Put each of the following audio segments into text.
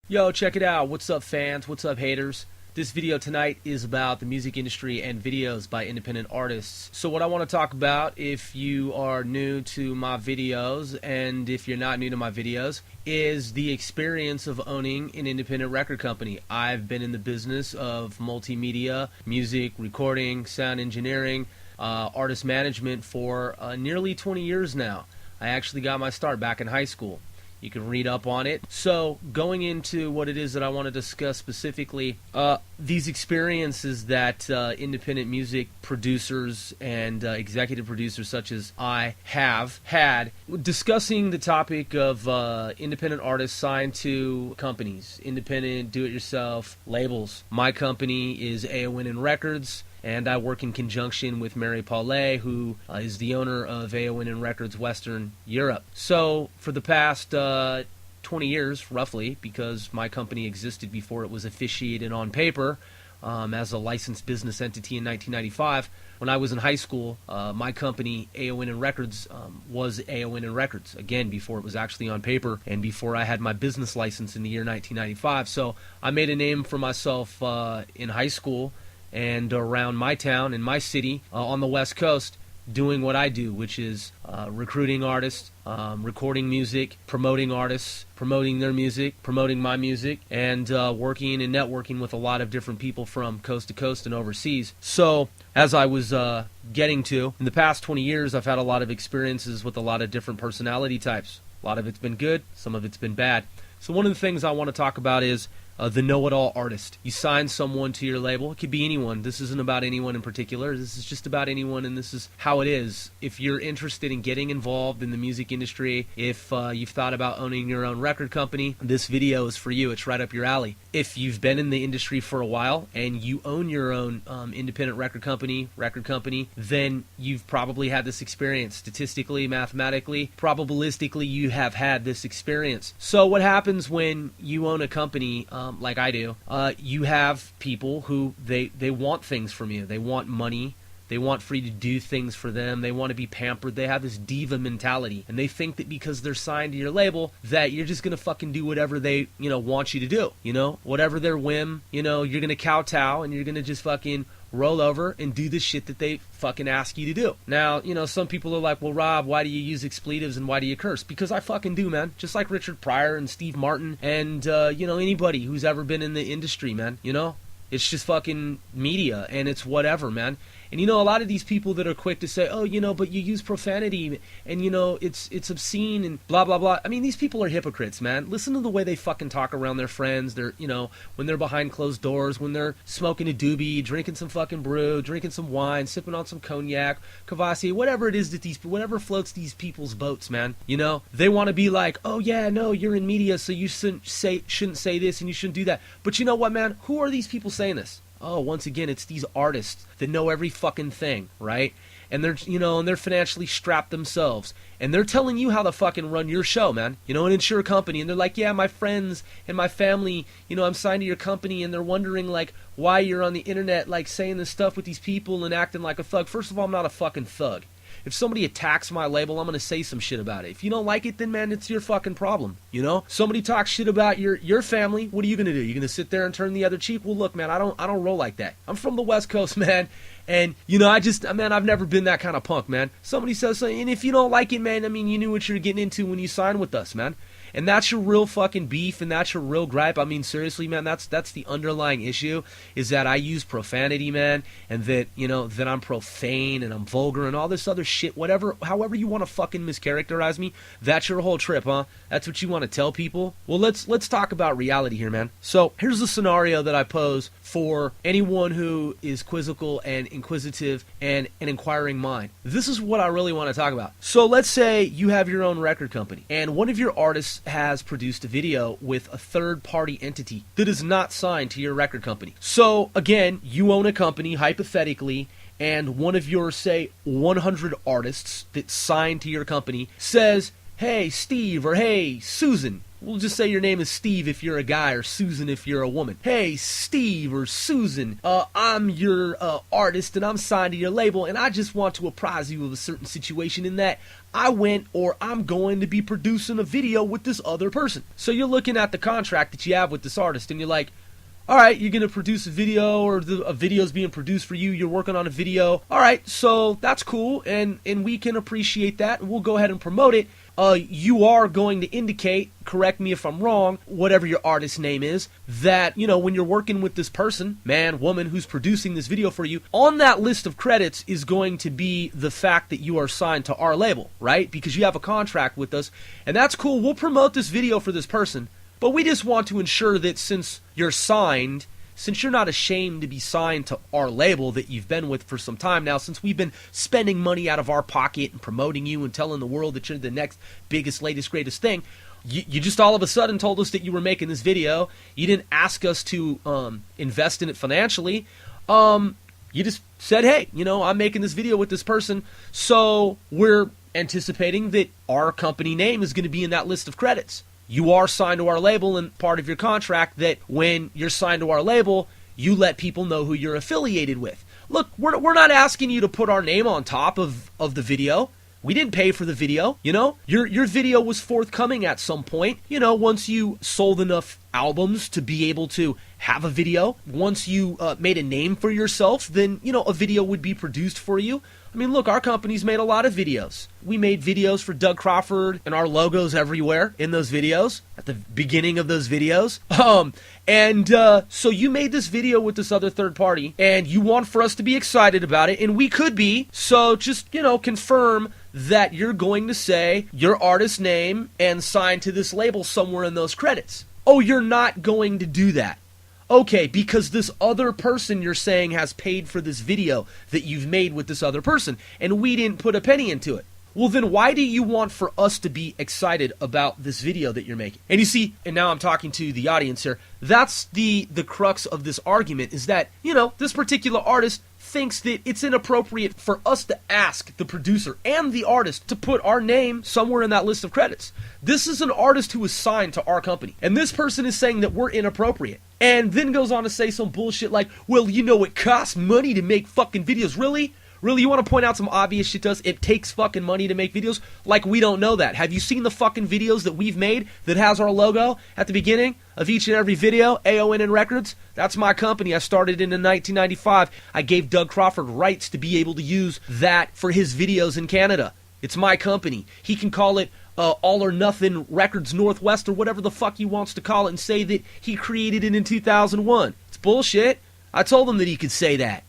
Yo, check it out. What's up, fans? What's up, haters? This video tonight is about the music industry and videos by independent artists. So what I want to talk about, if you are new to my videos and if you're not new to my videos, is the experience of owning an independent record company. I've been in the business of multimedia, music, recording, sound engineering, artist management for nearly 20 years now. I actually got my start back in high school. You can read up on it. So going into what it is that I want to discuss specifically, these experiences that independent music producers and executive producers such as I have had, discussing the topic of independent artists signed to companies, independent do-it-yourself labels. My company is AON Records, and I work in conjunction with Mary Paulet, who is the owner of AON Records Western Europe. So for the past 20 years, roughly, because my company existed before it was officiated on paper as a licensed business entity in 1995, when I was in high school, my company, AON Records, was AON Records, again, before it was actually on paper and before I had my business license in the year 1995. So I made a name for myself in high school and around my town, in my city, on the West Coast, doing what I do, which is recruiting artists, recording music, promoting artists, promoting their music, promoting my music, and working and networking with a lot of different people from coast to coast and overseas. So, as I was getting to, in the past 20 years, I've had a lot of experiences with a lot of different personality types. A lot of it's been good, some of it's been bad. So one of the things I want to talk about is the know-it-all artist. You sign someone to your label. It could be anyone. This isn't about anyone in particular. This is just about anyone, and this is how it is. If you're interested in getting involved in the music industry, if you've thought about owning your own record company, this video is for you. It's right up your alley. If you've been in the industry for a while and you own your own independent record company, then you've probably had this experience. Statistically, mathematically, probabilistically, you have had this experience. So what happens when you own a company like I do? You have people who they want things from you. They want money. They want for you to do things for them. They want to be pampered. They have this diva mentality, and they think that because they're signed to your label that you're just gonna fucking do whatever they want you to do. Whatever their whim. You're gonna kowtow and you're gonna just fucking roll over and do the shit that they fucking ask you to do. Now, some people are like, well, Rob, why do you use expletives and why do you curse? Because I fucking do, man. Just like Richard Pryor and Steve Martin and, anybody who's ever been in the industry, man. It's just fucking media and it's whatever, man. And a lot of these people that are quick to say, oh, but you use profanity and, it's obscene and blah, blah, blah. I mean, these people are hypocrites, man. Listen to the way they fucking talk around their friends. They're, when they're behind closed doors, when they're smoking a doobie, drinking some fucking brew, drinking some wine, sipping on some cognac, Kvass, whatever it is that whatever floats these people's boats, man. They want to be like, oh, yeah, no, you're in media, so you shouldn't say this and you shouldn't do that. But you know what, man? Who are these people saying this? Oh, once again, it's these artists that know every fucking thing, right? And they're, and they're financially strapped themselves. And they're telling you how to fucking run your show, man. An insure company. And they're like, yeah, my friends and my family, I'm signed to your company. And they're wondering, like, why you're on the internet, like, saying this stuff with these people and acting like a thug. First of all, I'm not a fucking thug. If somebody attacks my label, I'm going to say some shit about it. If you don't like it, then, man, it's your fucking problem, Somebody talks shit about your family, what are you going to do? You going to sit there and turn the other cheek? Well, look, man, I don't roll like that. I'm from the West Coast, man, and, I've never been that kind of punk, man. Somebody says something, and if you don't like it, man, I mean, you knew what you were getting into when you signed with us, man. And that's your real fucking beef, and that's your real gripe. I mean, seriously, man, that's the underlying issue, is that I use profanity, man, and that, that I'm profane and I'm vulgar and all this other shit, however you want to fucking mischaracterize me, that's your whole trip, huh? That's what you want to tell people? Well, let's talk about reality here, man. So, here's the scenario that I pose for anyone who is quizzical and inquisitive and an inquiring mind. This is what I really want to talk about. So, let's say you have your own record company, and one of your artists has produced a video with a third-party entity that is not signed to your record company. So, again, you own a company, hypothetically, and one of your, say, 100 artists that signed to your company says, hey Steve, or hey Susan. We'll just say your name is Steve if you're a guy, or Susan if you're a woman. Hey Steve or Susan, I'm your artist and I'm signed to your label, and I just want to apprise you of a certain situation in that I'm going to be producing a video with this other person. So you're looking at the contract that you have with this artist, and you're like, all right, you're going to produce a video, or a video's being produced for you. You're working on a video. All right, so that's cool, and we can appreciate that, and we'll go ahead and promote it. You are going to indicate, correct me if I'm wrong, whatever your artist name is, that, when you're working with this person, man, woman, who's producing this video for you, on that list of credits is going to be the fact that you are signed to our label, right? Because you have a contract with us, and that's cool. We'll promote this video for this person, but we just want to ensure that since you're signed, since you're not ashamed to be signed to our label that you've been with for some time now, since we've been spending money out of our pocket and promoting you and telling the world that you're the next biggest, latest, greatest thing, you just all of a sudden told us that you were making this video. You didn't ask us to invest in it financially. You just said, hey, I'm making this video with this person, so we're anticipating that our company name is going to be in that list of credits. You are signed to our label, and part of your contract that when you're signed to our label, you let people know who you're affiliated with. Look, we're not asking you to put our name on top of the video. We didn't pay for the video, Your video was forthcoming at some point, once you sold enough albums to be able to have a video. Once you made a name for yourself, then, a video would be produced for you. I mean, look, our company's made a lot of videos. We made videos for Doug Crawford, and our logo's everywhere in those videos, at the beginning of those videos. So you made this video with this other third party, and you want for us to be excited about it, and we could be. So just, confirm that you're going to say your artist name and sign to this label somewhere in those credits. Oh, you're not going to do that. Okay, because this other person you're saying has paid for this video that you've made with this other person, and we didn't put a penny into it. Well, then why do you want for us to be excited about this video that you're making? And you see, and now I'm talking to the audience here, that's the crux of this argument, is that, this particular artist thinks that it's inappropriate for us to ask the producer and the artist to put our name somewhere in that list of credits. This is an artist who is signed to our company, and this person is saying that we're inappropriate. And then goes on to say some bullshit like, well, it costs money to make fucking videos. Really? Really, you want to point out some obvious shit to us? It takes fucking money to make videos? Like we don't know that. Have you seen the fucking videos that we've made that has our logo at the beginning of each and every video? AONN Records? That's my company. I started in 1995. I gave Doug Crawford rights to be able to use that for his videos in Canada. It's my company. He can call it All or Nothing Records Northwest or whatever the fuck he wants to call it and say that he created it in 2001. It's bullshit. I told him that he could say that.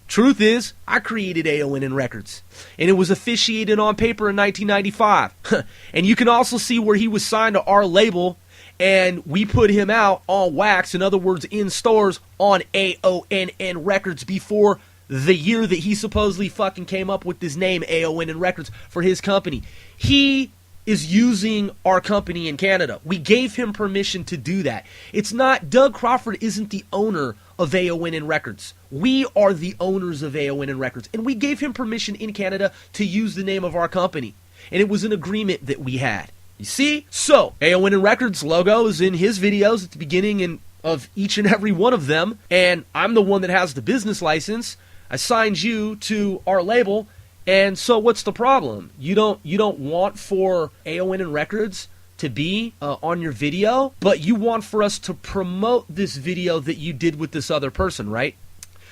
Truth is, I created AONN Records, and it was officiated on paper in 1995. And you can also see where he was signed to our label, and we put him out on wax, in other words, in stores on AONN Records before the year that he supposedly fucking came up with this name, AONN Records, for his company. He is using our company in Canada. We gave him permission to do that. It's not, Doug Crawford isn't the owner of AONN Records. We are the owners of AONN Records, and we gave him permission in Canada to use the name of our company, and it was an agreement that we had. You see? So, AONN Records logo is in his videos at the beginning of each and every one of them, and I'm the one that has the business license. I signed you to our label, and so what's the problem? You don't want for AONN Records to be on your video, but you want for us to promote this video that you did with this other person, right?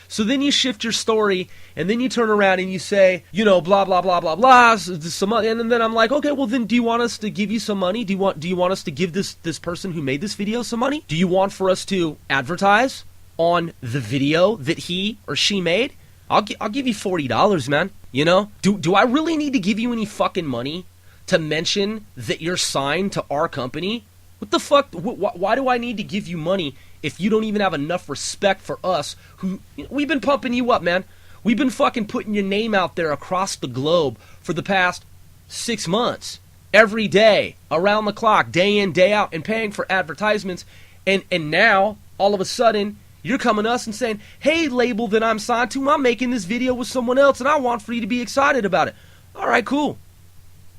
So then you shift your story, and then you turn around and you say, blah, blah, blah, blah, blah, and then I'm like, okay, well then do you want us to give you some money? Do you want us to give this person who made this video some money? Do you want for us to advertise on the video that he or she made? I'll give you $40, man. Do I really need to give you any fucking money to mention that you're signed to our company? What the fuck? Why do I need to give you money if you don't even have enough respect for us who, we've been pumping you up, man. We've been fucking putting your name out there across the globe for the past 6 months. Every day, around the clock, day in, day out, and paying for advertisements. And now, all of a sudden, you're coming to us and saying, hey, label that I'm signed to, I'm making this video with someone else, and I want for you to be excited about it. All right, cool.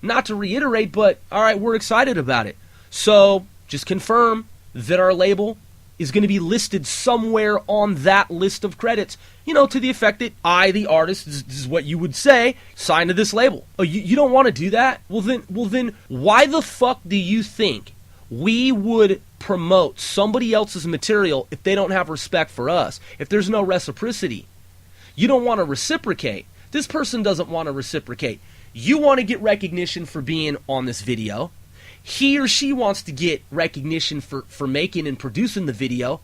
not to reiterate, but all right, we're excited about it. So just confirm that our label is going to be listed somewhere on that list of credits, to the effect that I, the artist, this is what you would say, sign to this label. Oh, you don't want to do that? Well then, why the fuck do you think we would promote somebody else's material if they don't have respect for us, if there's no reciprocity? You don't want to reciprocate. This person doesn't want to reciprocate. You want to get recognition for being on this video. He or she wants to get recognition for making and producing the video,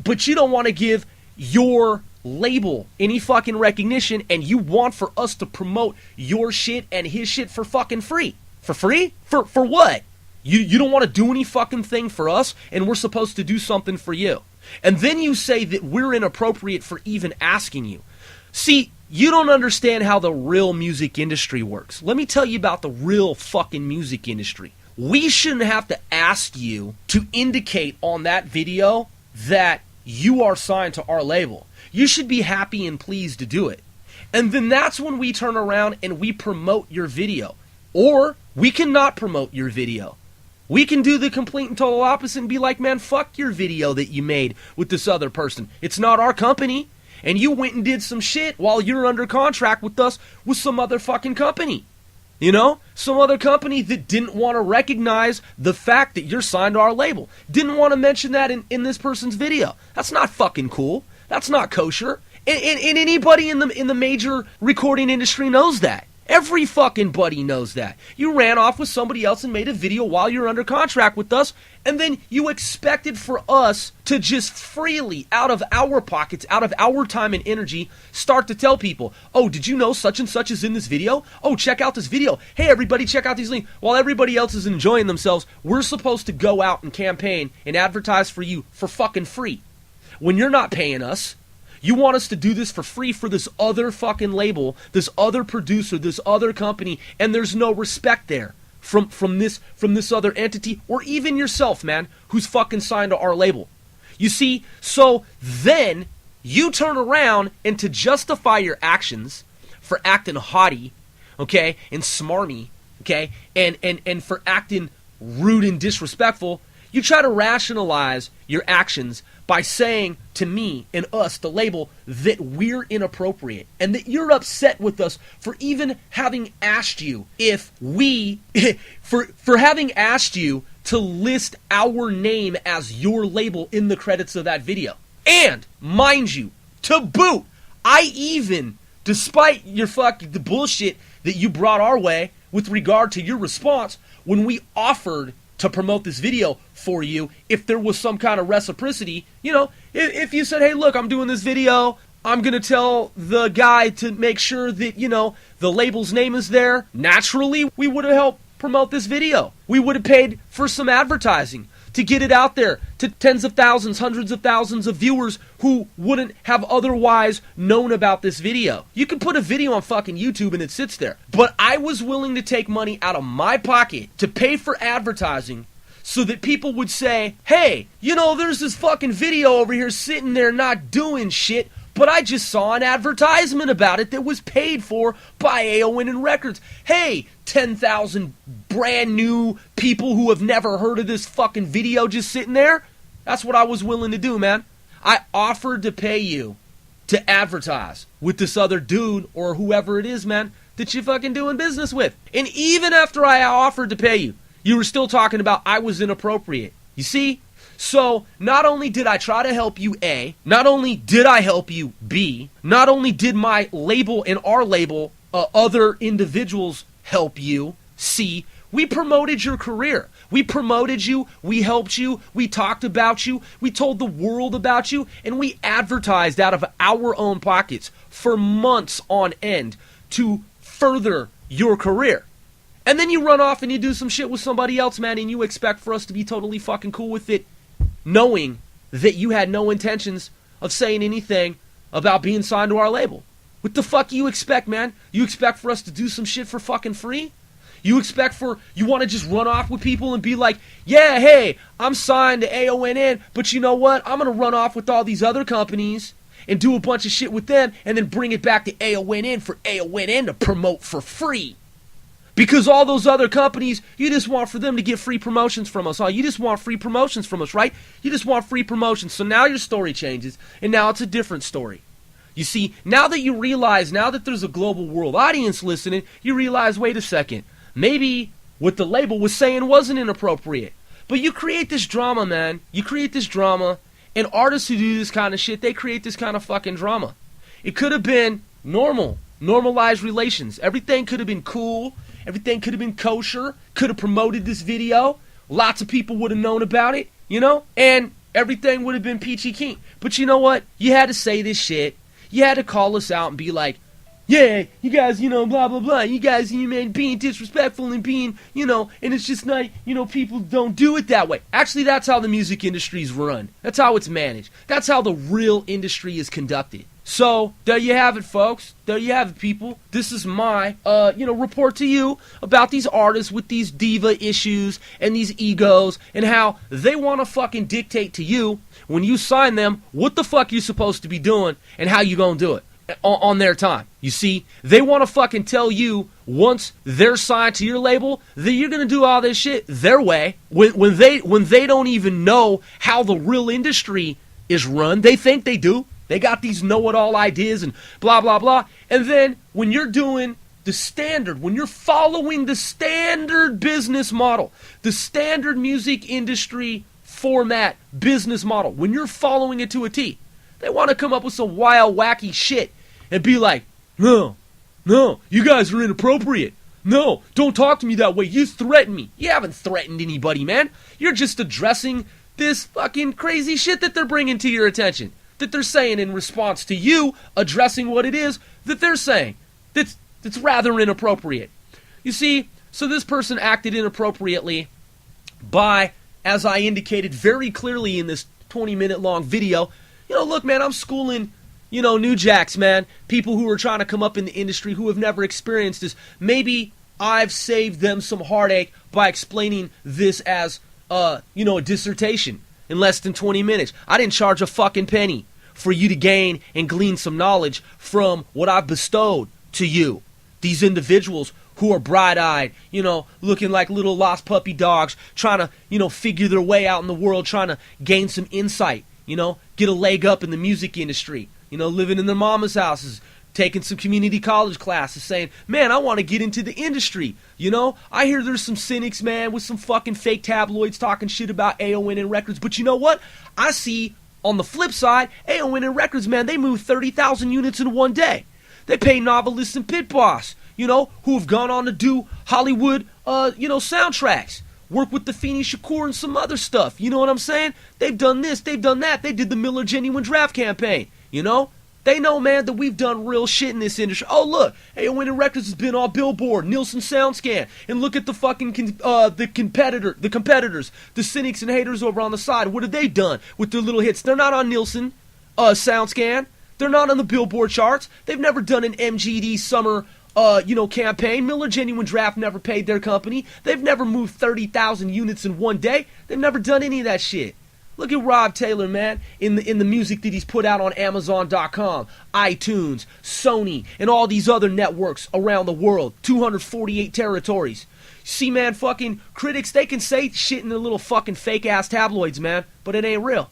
but you don't want to give your label any fucking recognition, and you want for us to promote your shit and his shit for fucking free. For free? For what? You don't want to do any fucking thing for us, and we're supposed to do something for you. And then you say that we're inappropriate for even asking you. See, you don't understand how the real music industry works. Let me tell you about the real fucking music industry. We shouldn't have to ask you to indicate on that video that you are signed to our label. You should be happy and pleased to do it. And then that's when we turn around and we promote your video. Or we cannot promote your video. We can do the complete and total opposite and be like, man, fuck your video that you made with this other person. It's not our company. And you went and did some shit while you're under contract with us with some other fucking company. Some other company that didn't want to recognize the fact that you're signed to our label. Didn't want to mention that in this person's video. That's not fucking cool. That's not kosher. And anybody in the major recording industry knows that. Every fucking buddy knows that. You ran off with somebody else and made a video while you're under contract with us, and then you expected for us to just freely, out of our pockets, out of our time and energy, start to tell people, oh, did you know such and such is in this video? Oh, check out this video. Hey, everybody, check out these links. While everybody else is enjoying themselves, we're supposed to go out and campaign and advertise for you for fucking free. When you're not paying us, you want us to do this for free for this other fucking label, this other producer, this other company, and there's no respect there from this other entity, or even yourself, man, who's fucking signed to our label. You see, so then you turn around and to justify your actions for acting haughty, okay, and smarmy, okay, and for acting rude and disrespectful, you try to rationalize your actions by saying to me and us, the label, that we're inappropriate and that you're upset with us for even having asked you if we, for having asked you to list our name as your label in the credits of that video. And, mind you, to boot, I even, despite your the bullshit that you brought our way with regard to your response, when we offered to promote this video for you, if there was some kind of reciprocity, if you said, hey, look, I'm doing this video, I'm going to tell the guy to make sure that, the label's name is there, naturally, we would have helped promote this video. We would have paid for some advertising to get it out there to tens of thousands, hundreds of thousands of viewers who wouldn't have otherwise known about this video. You can put a video on fucking YouTube and it sits there. But I was willing to take money out of my pocket to pay for advertising so that people would say, hey, there's this fucking video over here sitting there not doing shit, but I just saw an advertisement about it that was paid for by AON Records. Hey, 10,000 brand new people who have never heard of this fucking video just sitting there. That's what I was willing to do, man. I offered to pay you to advertise with this other dude or whoever it is, man, that you fucking doing business with. And even after I offered to pay you, you were still talking about I was inappropriate. You see? So, not only did I try to help you, A, not only did I help you, B, not only did my label and our label, other individuals help you, C, we promoted your career. We promoted you, we helped you, we talked about you, we told the world about you, and we advertised out of our own pockets for months on end to further your career. And then you run off and you do some shit with somebody else, man, and you expect for us to be totally fucking cool with it, knowing that you had no intentions of saying anything about being signed to our label. What the fuck you expect, man? You expect for us to do some shit for fucking free? You want to just run off with people and be like, yeah, hey, I'm signed to AONN, but you know what? I'm going to run off with all these other companies and do a bunch of shit with them and then bring it back to AONN for AONN to promote for free. Because all those other companies, you just want for them to get free promotions from us. You just want free promotions from us, right? You just want free promotions. So now your story changes, and now it's a different story. You see, now that you realize, now that there's a global world audience listening, you realize, wait a second, maybe what the label was saying wasn't inappropriate. But you create this drama, man. You create this drama, and artists who do this kind of shit, they create this kind of fucking drama. It could have been normalized relations. Everything could have been cool. Everything could have been kosher. Could have promoted this video. Lots of people would have known about it, you know? And everything would have been peachy keen. But you know what? You had to say this shit. You had to call us out and be like, yeah, you guys, you know, blah, blah, blah. You guys, you man, being disrespectful and being, you know, and it's just not, you know, people don't do it that way. Actually, that's how the music industry is run. That's how it's managed. That's how the real industry is conducted. So, there you have it, folks. There you have it, people. This is my, report to you about these artists with these diva issues and these egos and how they want to fucking dictate to you when you sign them what the fuck you're supposed to be doing and how you gonna do it on their time. You see, they want to fucking tell you once they're signed to your label that you're gonna do all this shit their way when they don't even know how the real industry is run. They think they do. They got these know-it-all ideas and blah, blah, blah. And then when you're doing the standard, when you're following the standard business model, the standard music industry format business model, when you're following it to a T, they want to come up with some wild, wacky shit and be like, no, you guys are inappropriate. No, don't talk to me that way. You threaten me. You haven't threatened anybody, man. You're just addressing this fucking crazy shit that they're bringing to your attention. That they're saying in response to you addressing what it is that they're saying. That's rather inappropriate. You see, so this person acted inappropriately by, as I indicated very clearly in this 20-minute long video, look, man, I'm schooling, new jacks, man, people who are trying to come up in the industry who have never experienced this. Maybe I've saved them some heartache by explaining this as, a dissertation in less than 20 minutes. I didn't charge a fucking penny for you to gain and glean some knowledge from what I've bestowed to you. These individuals who are bright-eyed, looking like little lost puppy dogs, trying to, figure their way out in the world, trying to gain some insight, get a leg up in the music industry, living in their mama's houses, taking some community college classes, saying, man, I want to get into the industry. I hear there's some cynics, man, with some fucking fake tabloids talking shit about AON and records. But you know what? I see on the flip side, AON and records, man, they move 30,000 units in one day. They pay novelists and pit boss, who have gone on to do Hollywood, soundtracks. Work with the Feeney Shakur and some other stuff. You know what I'm saying? They've done this, they've done that. They did the Miller Genuine Draft campaign, They know, man, that we've done real shit in this industry. Oh, look, AON Records has been on Billboard, Nielsen SoundScan, and look at the fucking the competitors, the cynics and haters over on the side. What have they done with their little hits? They're not on Nielsen SoundScan. They're not on the Billboard charts. They've never done an MGD summer campaign. Miller Genuine Draft never paid their company. They've never moved 30,000 units in one day. They've never done any of that shit. Look at Rob Taylor, man, in the music that he's put out on Amazon.com, iTunes, Sony, and all these other networks around the world, 248 territories. See, man, fucking critics, they can say shit in their little fucking fake-ass tabloids, man, but it ain't real.